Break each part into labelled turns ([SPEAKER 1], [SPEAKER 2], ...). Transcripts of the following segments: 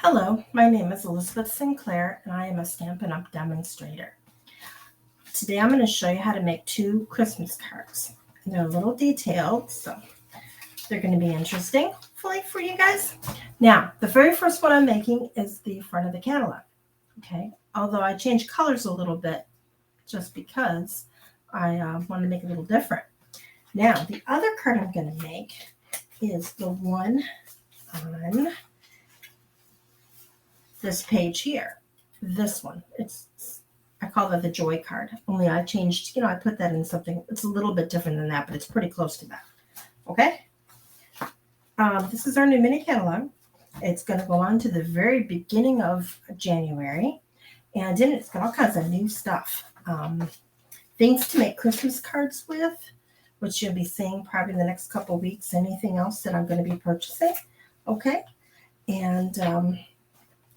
[SPEAKER 1] Hello, my name is Elizabeth Sinclair and I am a Stampin' Up! Demonstrator. Today I'm going to show you how to make 2 Christmas cards. And they're a little detailed, so they're going to be interesting, hopefully, for you guys. Now, the very first one I'm making is the front of the catalog. Okay, although I changed colors a little bit just because I want to make it a little different. Now, the other card I'm going to make is the one on this page here. This one. I call that the joy card. Only I changed, I put that in something. It's a little bit different than that, but it's pretty close to that. Okay? This is our new mini catalog. It's going to go on to the very beginning of January. And in it, it's got all kinds of new stuff. Things to make Christmas cards with, which you'll be seeing probably in the next couple weeks. Anything else that I'm going to be purchasing. Okay? And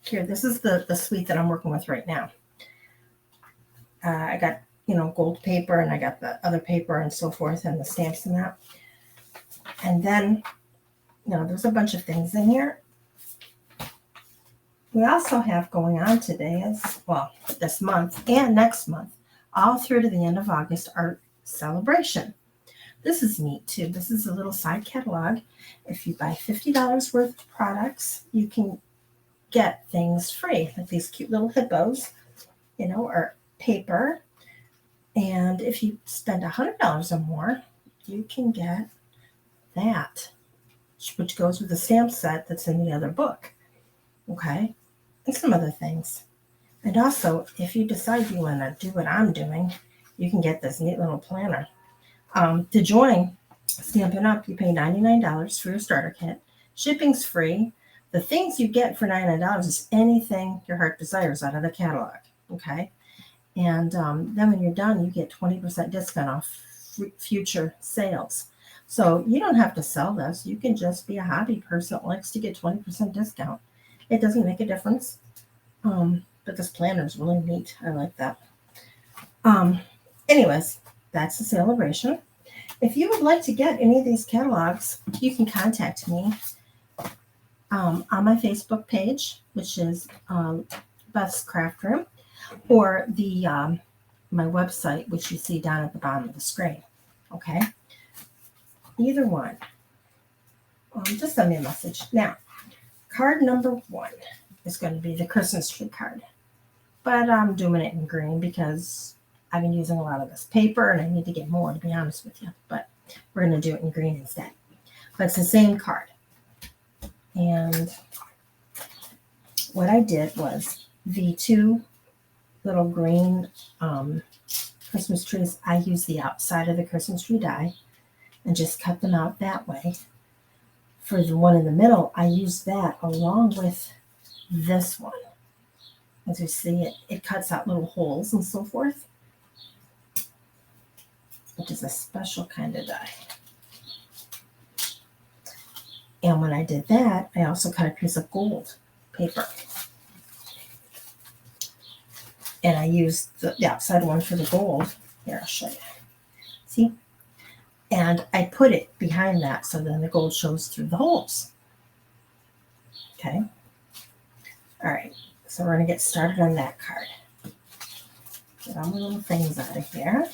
[SPEAKER 1] here, this is the suite that I'm working with right now. I got, gold paper, and I got the other paper and so forth, and the stamps and that. And then, there's a bunch of things in here. We also have going on today this month and next month, all through to the end of August, our celebration. This is neat too. This is a little side catalog. If you buy $50 worth of products, you can get things free, like these cute little hippos, or paper. And if you spend $100 or more, you can get that, which goes with the stamp set that's in the other book. Okay, and some other things. And also, if you decide you want to do what I'm doing, you can get this neat little planner. To join Stampin' Up!, you pay $99 for your starter kit. Shipping's free. The things you get for $99 is anything your heart desires out of the catalog. Okay, and then when you're done, you get 20% discount off future sales. So you don't have to sell this. You can just be a hobby person that likes to get 20% discount. It doesn't make a difference. But this planner is really neat. I like that. Anyways, that's the celebration. If you would like to get any of these catalogs, you can contact me on my Facebook page, which is Beth's Craft Room, or my website, which you see down at the bottom of the screen. Okay, either one. Just send me a message. Now, card number 1 is going to be the Christmas tree card, but I'm doing it in green because I've been using a lot of this paper and I need to get more, to be honest with you. But we're going to do it in green instead. But it's the same card. And what I did was the 2 little green Christmas trees, I used the outside of the Christmas tree die and just cut them out that way. For the one in the middle, I used that along with this one. As you see, it cuts out little holes and so forth, which is a special kind of die. And when I did that, I also cut a piece of gold paper. And I used the outside one for the gold. Here, I'll show you. See? And I put it behind that so then the gold shows through the holes. Okay. All right. So we're going to get started on that card. Get all my little things out of here.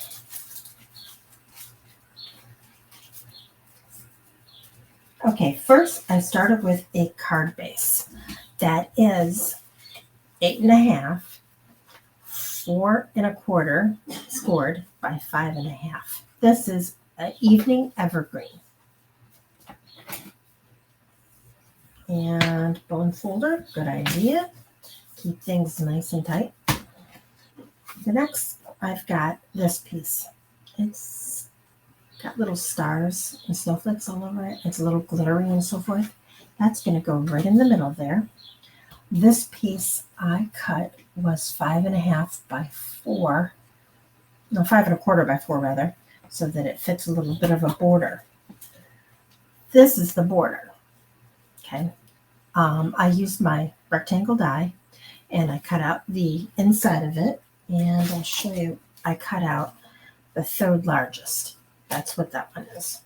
[SPEAKER 1] Okay, first I started with a card base that is 8.5, 4 1/4 scored by 5.5. This is an evening evergreen. And bone folder, good idea. Keep things nice and tight. The next, I've got this piece. It's got little stars and snowflakes all over it. It's a little glittery and so forth. That's going to go right in the middle there. This piece I cut was 5.5 by 4. No, 5 1/4 by 4 rather, so that it fits a little bit of a border. This is the border. Okay. I used my rectangle die and I cut out the inside of it, and I'll show you. I cut out the 3rd largest. That's what that one is.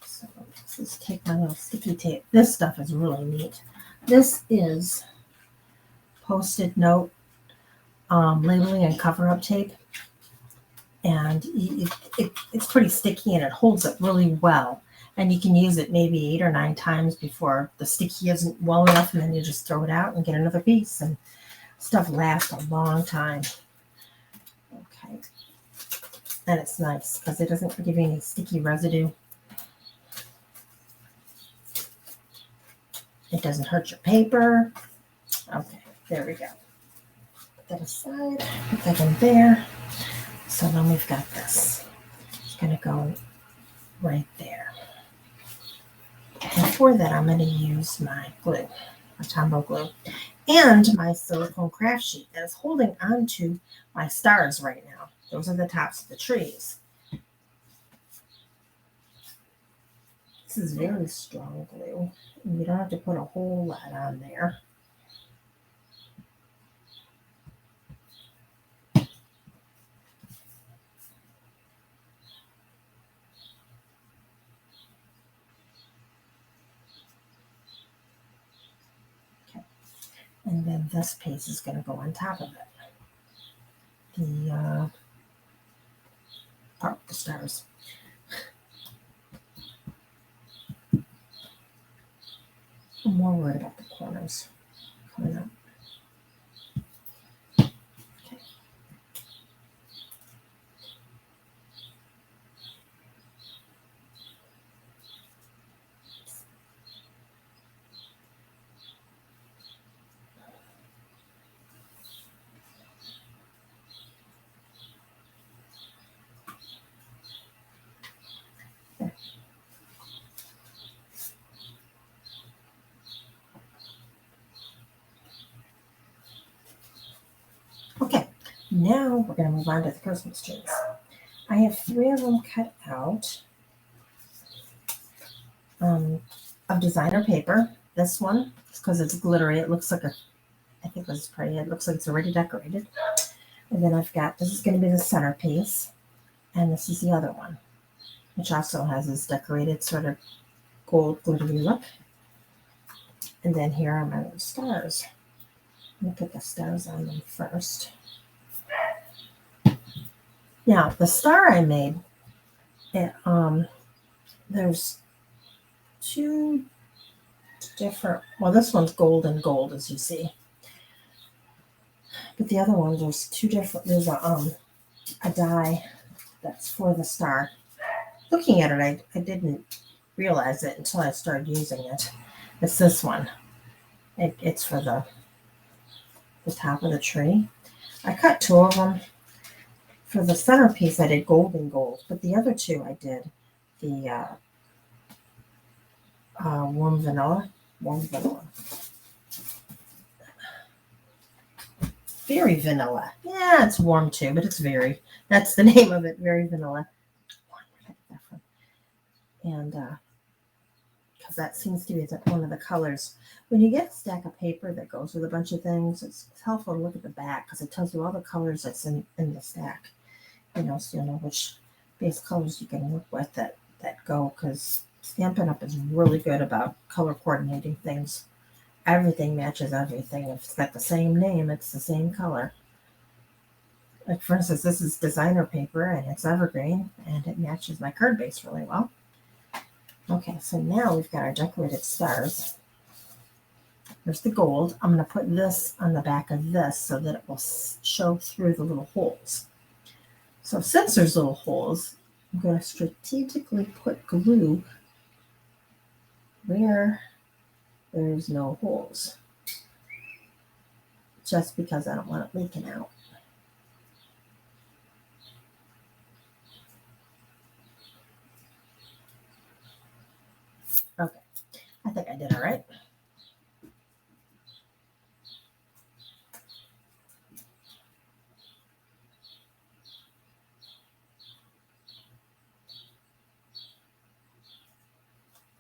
[SPEAKER 1] So Let's take my little sticky tape. This stuff is really neat. This is Post-it note labeling and cover-up tape. And it's pretty sticky and it holds it really well. And you can use it maybe 8 or 9 times before the sticky isn't well enough, and then you just throw it out and get another piece. And stuff lasts a long time. Okay. And it's nice because it doesn't give you any sticky residue. It doesn't hurt your paper. Okay, there we go. Put that aside, put that in there. So then we've got this. It's going to go right there. And for that, I'm going to use my glue, my Tombow glue, and my silicone craft sheet that is holding onto my stars right now. Those are the tops of the trees. This is very strong glue. You don't have to put a whole lot on there. Okay. And then this piece is going to go on top of it. The part with the stars. I'm more worried about the corners coming up. Okay. There. Okay, now we're going to move on to the Christmas trees. I have 3 of them cut out of designer paper. This one, because it's glittery, it looks like I think this is pretty. It looks like it's already decorated. And then I've got, this is going to be the centerpiece, and this is the other one, which also has this decorated sort of gold glittery look. And then here are my little stars. Let me put the stars on them first. Now, the star I made, there's 2 different, well, this one's gold and gold, as you see. But the other one, there's 2 different, there's a die that's for the star. Looking at it, I didn't realize it until I started using it. It's this one. It's for the top of the tree. I cut 2 of them. For the centerpiece, I did gold and gold, but the other 2 I did the warm vanilla. Very vanilla. Yeah, it's warm too, but it's very. That's the name of it, very vanilla. And because that seems to be one of the colors. When you get a stack of paper that goes with a bunch of things, it's helpful to look at the back because it tells you all the colors that's in the stack. So you'll know which base colors you can work with that go, because Stampin' Up! Is really good about color coordinating things. Everything matches everything. If it's got the same name, it's the same color. Like, for instance, this is designer paper, and it's evergreen, and it matches my card base really well. Okay, so now we've got our decorated stars. There's the gold. I'm going to put this on the back of this so that it will show through the little holes. So since there's little holes, I'm going to strategically put glue where there's no holes, just because I don't want it leaking out. Okay, I think I did all right.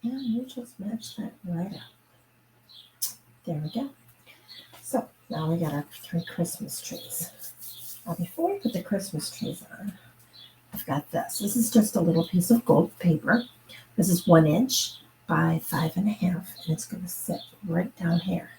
[SPEAKER 1] And you just match that right up. There we go. So now we got our 3 Christmas trees. Now before we put the Christmas trees on, I've got this. This is just a little piece of gold paper. This is 1 inch. by 5.5, and it's going to sit right down here.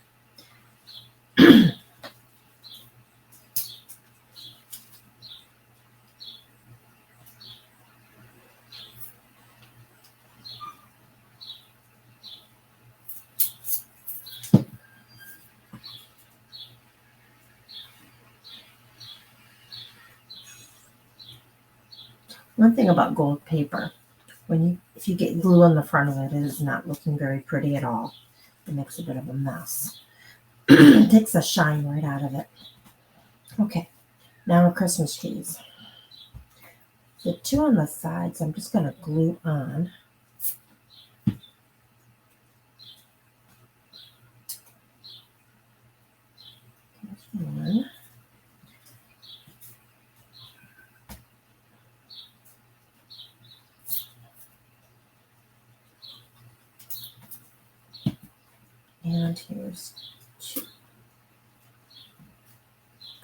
[SPEAKER 1] One thing about gold paper, if you get glue on the front of it, it is not looking very pretty at all. It makes a bit of a mess. It takes the shine right out of it. Okay, now our Christmas trees. The two on the sides, I'm just going to glue on. There's one. And here's two.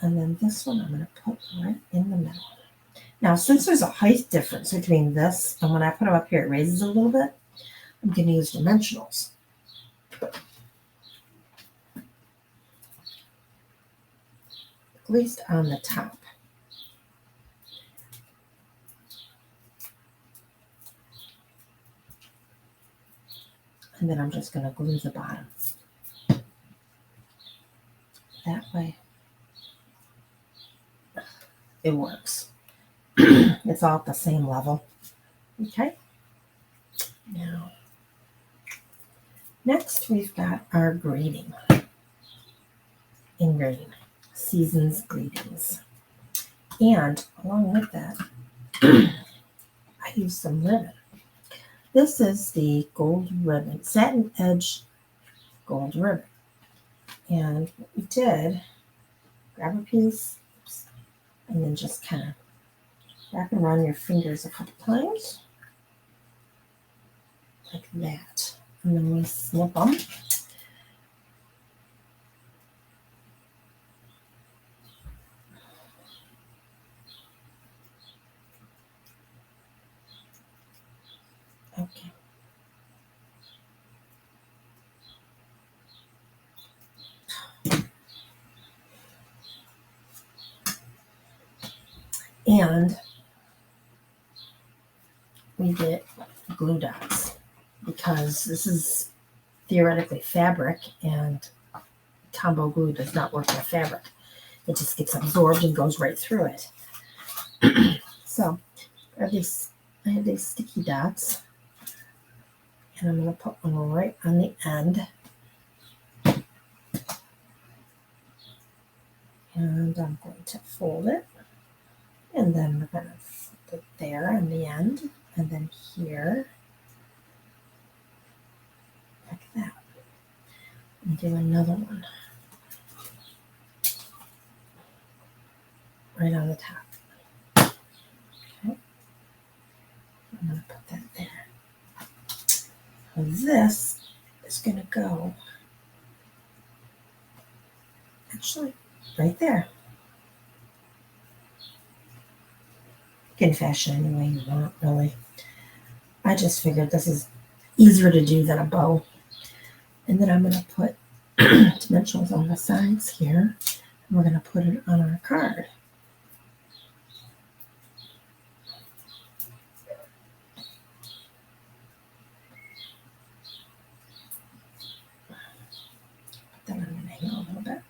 [SPEAKER 1] And then this one I'm going to put right in the middle. Now, since there's a height difference between this and when I put them up here, it raises a little bit, I'm going to use dimensionals. At least on the top. And then I'm just going to glue the bottom. That way it works. It's all at the same level. Okay. Now, next we've got our greeting in green. Season's greetings. And along with that, I used some ribbon. This is the gold ribbon, satin edge gold ribbon. And what we did, grab a piece, and then just kind of wrap it around your fingers a couple times, like that. And then we snip them. Okay. And we get glue dots because this is theoretically fabric, and combo glue does not work with fabric. It just gets absorbed and goes right through it. So I have these sticky dots, and I'm going to put one right on the end. And I'm going to fold it, and then we're going to put it there on the end, and then here, like that. And do another one right on the top. Okay, I'm going to put that there. And this is going to go actually right there. You can fashion any way you want, really. I just figured this is easier to do than a bow. And then I'm going to put dimensionals on the sides here. And we're going to put it on our card. Then I'm going to hang on a little bit.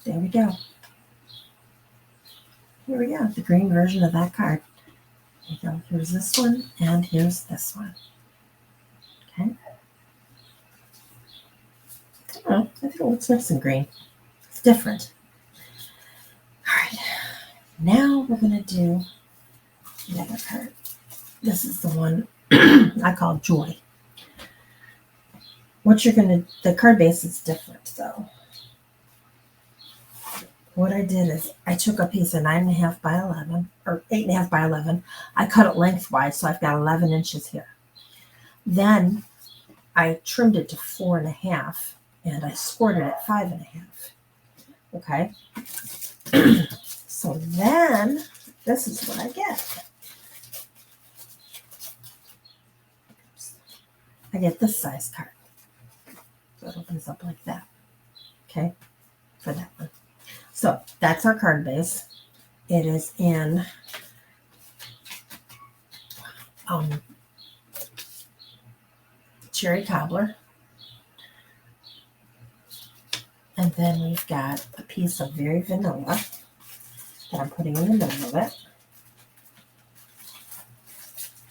[SPEAKER 1] There we go. Here we go, the green version of that card. There you go. Here's this one, and here's this one. Okay. I think it looks nice and green. It's different. All right. Now we're going to do the other card. This is the one I call Joy. The card base is different, though. What I did is I took a piece of 9.5 by 11, or 8.5 by 11. I cut it lengthwise, so I've got 11 inches here. Then I trimmed it to 4.5, and I scored it at 5.5. Okay. So then this is what I get. I get this size card. So it opens up like that. Okay, for that one. So that's our card base. It is in cherry cobbler. And then we've got a piece of very vanilla that I'm putting in the middle of it.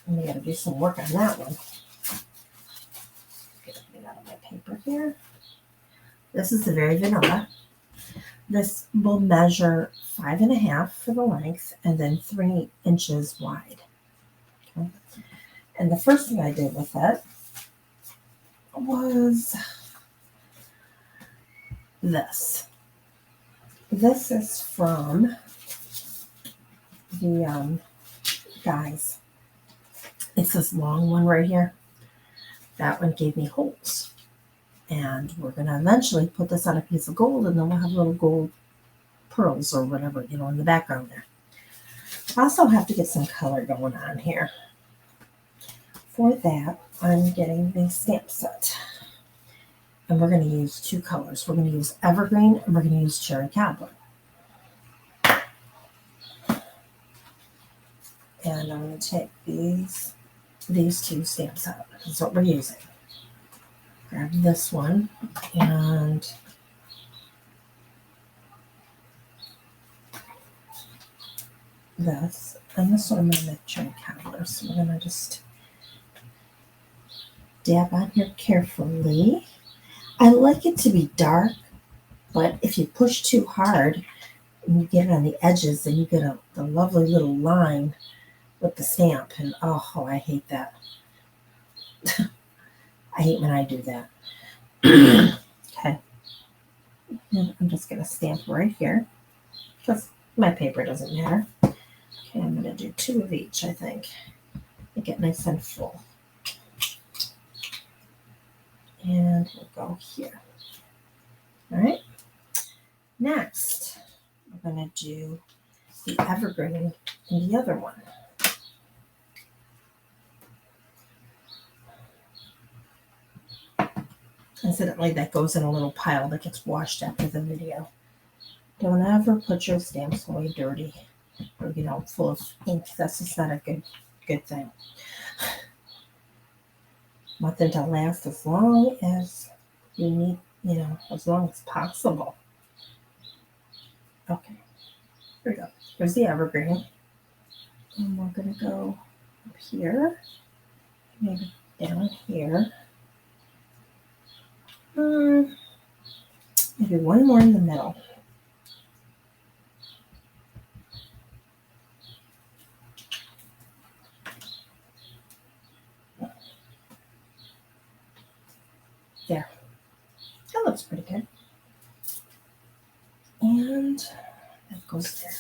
[SPEAKER 1] And we got to do some work on that one. Get it out of my paper here. This is the very vanilla. This will measure 5.5 for the length and then 3 inches wide. Okay. And the first thing I did with it was this. This is from the guys. It's this long one right here. That one gave me holes. And we're going to eventually put this on a piece of gold, and then we'll have little gold pearls or whatever, you know, in the background there. I also have to get some color going on here. For that, I'm getting the stamp set. And we're going to use 2 colors. We're going to use evergreen and we're going to use cherry cobbler. And I'm going to take these 2 stamps out. That's what we're using. Grab this one and this. And this one I'm going to make cherry cobbler. So we're going to just dab on here carefully. I like it to be dark, but if you push too hard and you get it on the edges, then you get the lovely little line with the stamp. And oh, I hate that. I hate when I do that. Okay. And I'm just going to stamp right here because my paper doesn't matter. Okay, I'm going to do 2 of each, I think. Make it nice and full. And we'll go here. All right. Next, we're going to do the evergreen in the other one. Incidentally, that goes in a little pile that gets washed after the video. Don't ever put your stamps away dirty or, you know, full of ink. That's just not a good thing. Want them to last as long as you need, you know, as long as possible. Okay, here we go. Here's the evergreen. And we're going to go up here, maybe down here. Maybe one more in the middle. There. That looks pretty good. And that goes there.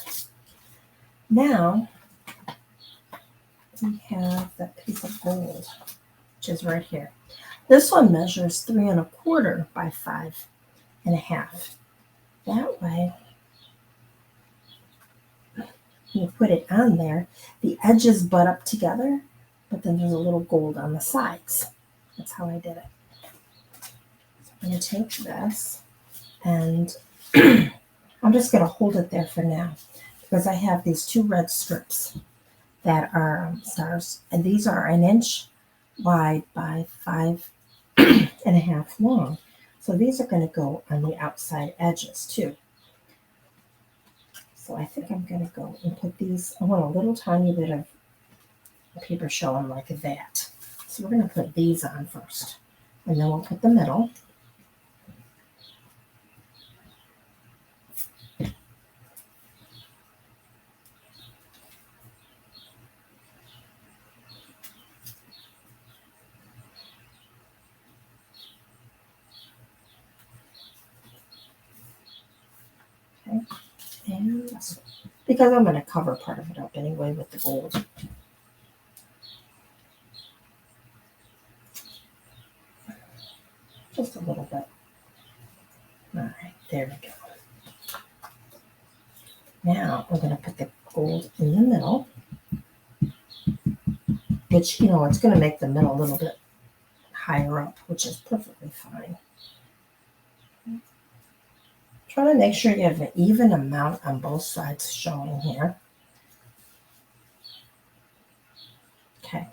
[SPEAKER 1] Now, we have that piece of gold, which is right here. This one measures 3 1/4 by 5.5. That way, you put it on there, the edges butt up together, but then there's a little gold on the sides. That's how I did it. So I'm going to take this and I'm just going to hold it there for now because I have these 2 red strips that are stars, and these are 1 inch wide by 5.5 long. So these are going to go on the outside edges too. So I think I'm going to go and put these, I want a little tiny bit of paper showing like that. So we're going to put these on first, and then we'll put the middle. Okay, and this one, because I'm going to cover part of it up anyway with the gold. Just a little bit. All right, there we go. Now we're going to put the gold in the middle, which, you know, it's going to make the middle a little bit higher up, which is perfectly fine. Try to make sure you have an even amount on both sides showing here. Okay.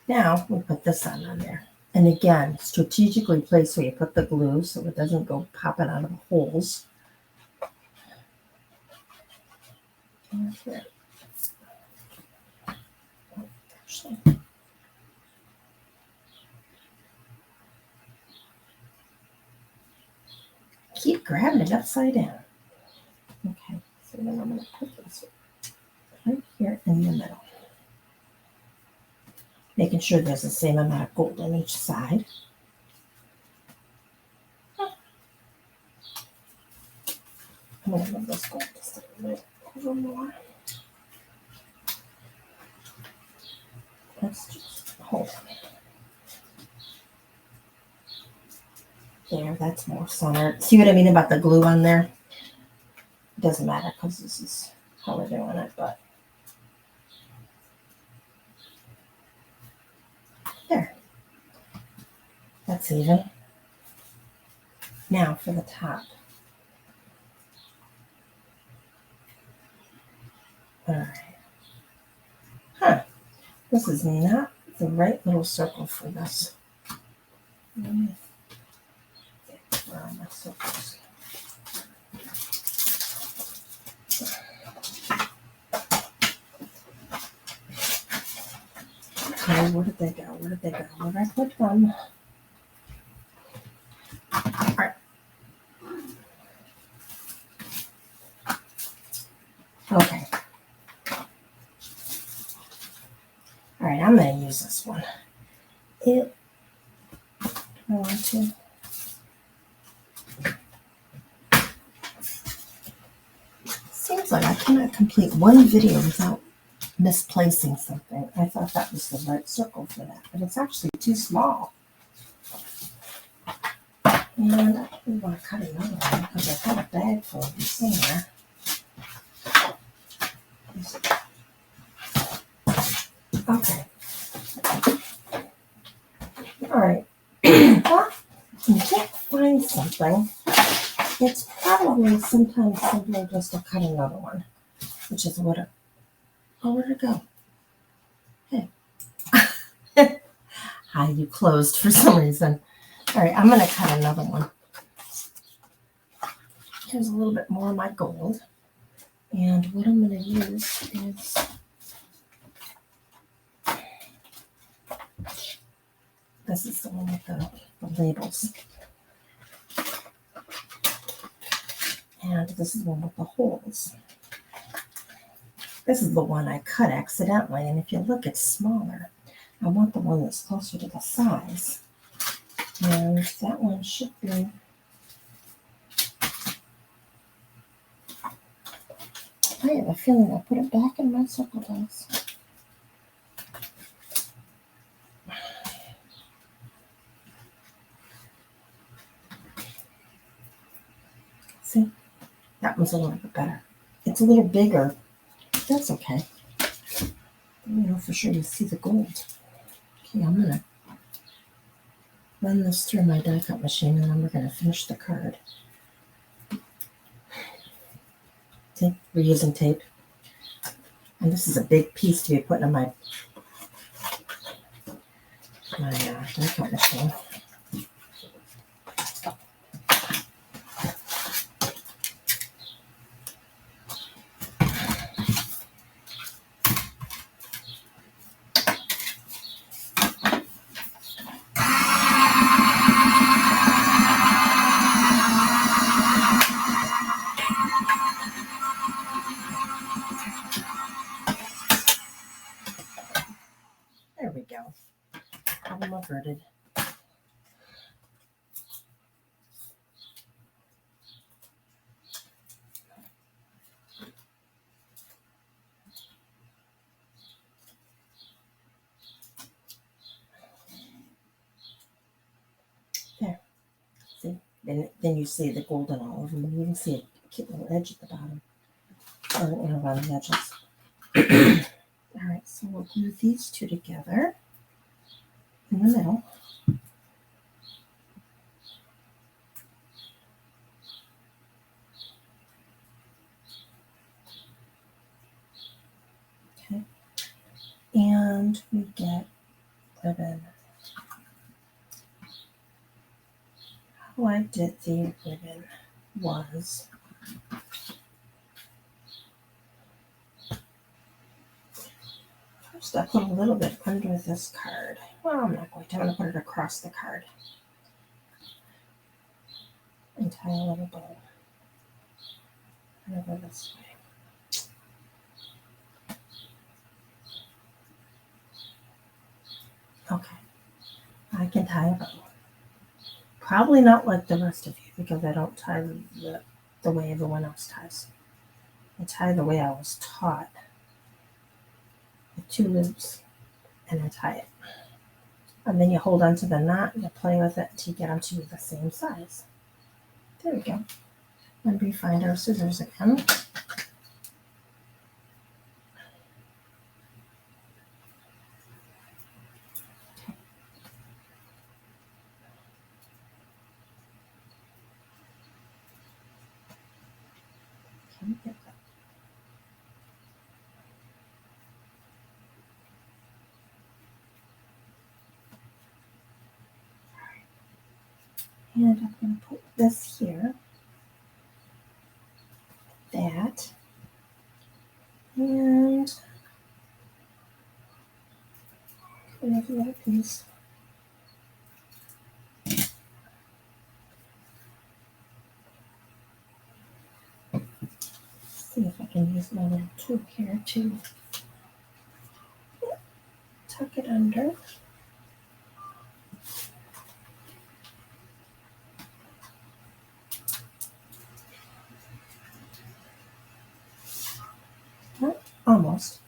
[SPEAKER 1] Now we put this on there. And again, strategically place where you put the glue so it doesn't go popping out of the holes. And here. Actually. Keep grabbing it upside down. Okay, so then I'm going to put this right here in the middle. Making sure there's the same amount of gold on each side. I'm going to move this gold just a little over more. Let's just hold it. There, that's more centered. See what I mean about the glue on there? It doesn't matter because this is how we're doing it, but there. That's even. Now for the top. All right. Huh. This is not the right little circle for this. Let me think. Where are my circles? Okay, where did they go? Where did they go? Where did I put them? All right. Okay. All right, I'm going to use this one. I want to. Seems like I cannot complete one video without misplacing something. I thought that was the right circle for that, but it's actually too small. And I really want to cut another one because I've got a bag full of these in there. Okay. All right. Well, if you can't find something, it's probably sometimes simpler just to cut another one, which is what it. Oh, where'd it go? Hey. Hi, you closed for some reason. All right, I'm going to cut another one. Here's a little bit more of my gold. And what I'm going to use is this is the one with the labels. And this is the one with the holes. This is the one I cut accidentally, and if you look, it's smaller. I want the one that's closer to the size. And that one should be. I have a feeling I put it back in my circle dice. See, that one's a little bit better. It's a little bigger. That's okay. You know for sure you see the gold. Okay, I'm gonna run this through my die cut machine, and then we're gonna finish the card. See, we're using tape. And this is a big piece to be putting on my die cut machine. There we go. Problem averted. There. See? Then you see the golden all over them. You can see a cute little edge at the bottom. Or around the edges. All right, so we'll glue these two together in the middle. And we get ribbon. How I did the ribbon was first I put a little bit under this card. Well, I'm not going to. I'm going to put it across the card and tie a little bow over this way. Okay, I can tie a bow. Probably not like the rest of you because I don't tie the way everyone else ties. I tie the way I was taught with 2 loops and I tie it. And then you hold on to the knot and you play with it until you get them to be the same size. There we go. And we find our scissors again. Can we get that? And I'm going to put this here, that, and there's another piece. See if I can use my little tool here to tuck it under. Oh, almost.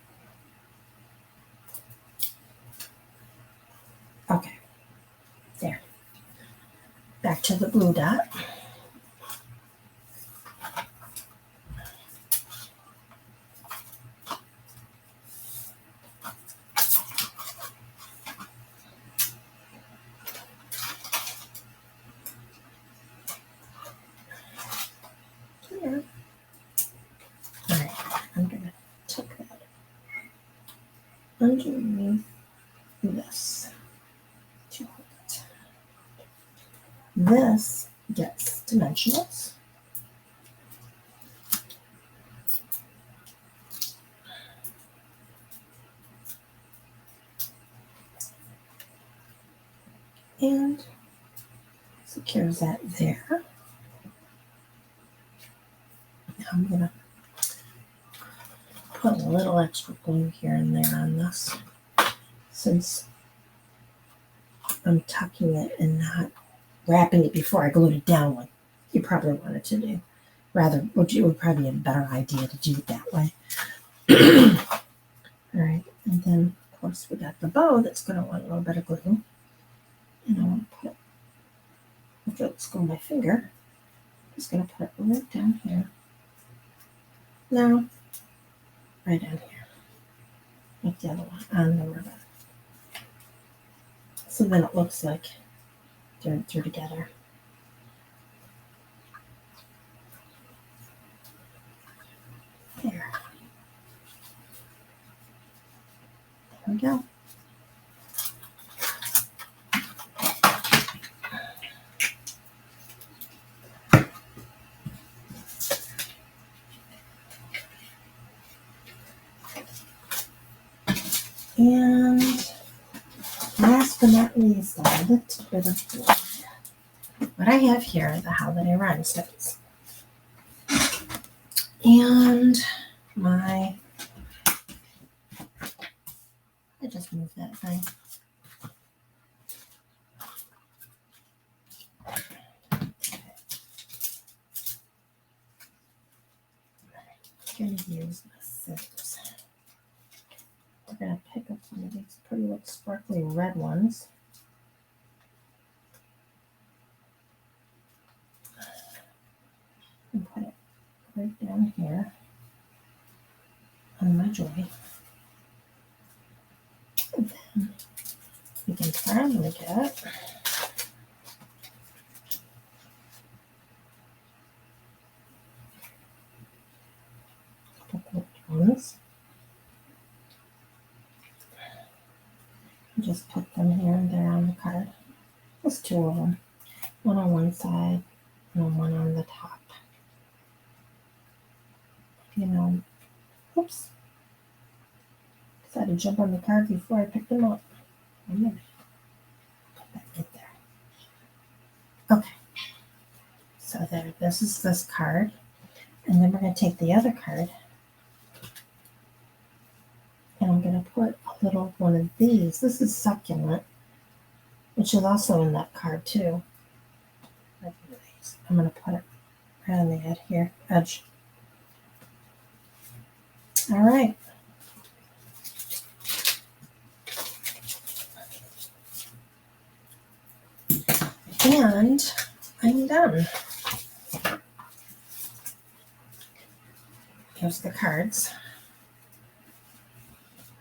[SPEAKER 1] Okay, there. Back to the blue dot. Here. All right, I'm going to tuck that underneath this to hold it. This gets dimensionals. And secures that there. Now I'm going to put a little extra glue here and there on this since I'm tucking it and not wrapping it before I glued it down like you probably wanted to do. Rather, it would probably be a better idea to do it that way. All right, and then of course we got the bow that's going to want a little bit of glue. And I want to put, after it's going my finger, I'm just going to put it right down here. No, right down here. Like the other one on the ribbon. So then it looks like they're together. There. There we go. And last but not least, a little bit of wood. What I have here are the holiday rhinestones. And I just moved that thing. I'm going to use my scissors. We're going to pick up some of these pretty little sparkly red ones. And put it right down here on my joy. And then we can finally get a couple of ones. them here and there on the card. There's two of them. One on one side and one on the top. You know, oops. I had to jump on the card before I picked them up. Put that right there. Okay. So there, this is this card. And then we're going to take the other card. And I'm going to put a little one of these. This is succulent, which is also in that card too. I'm going to put it right on the edge. All right. And I'm done. Here's the cards.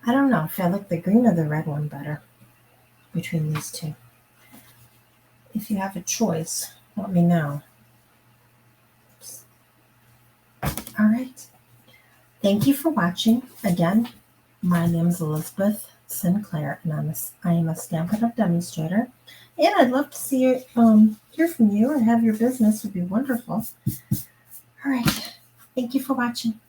[SPEAKER 1] I don't know if I like the green or the red one better between these two. If you have a choice, let me know. All right. Thank you for watching. Again, my name is Elizabeth Sinclair, and I am a Stampin' Up! Demonstrator. And I'd love to see you, hear from you or have your business. Would be wonderful. All right. Thank you for watching.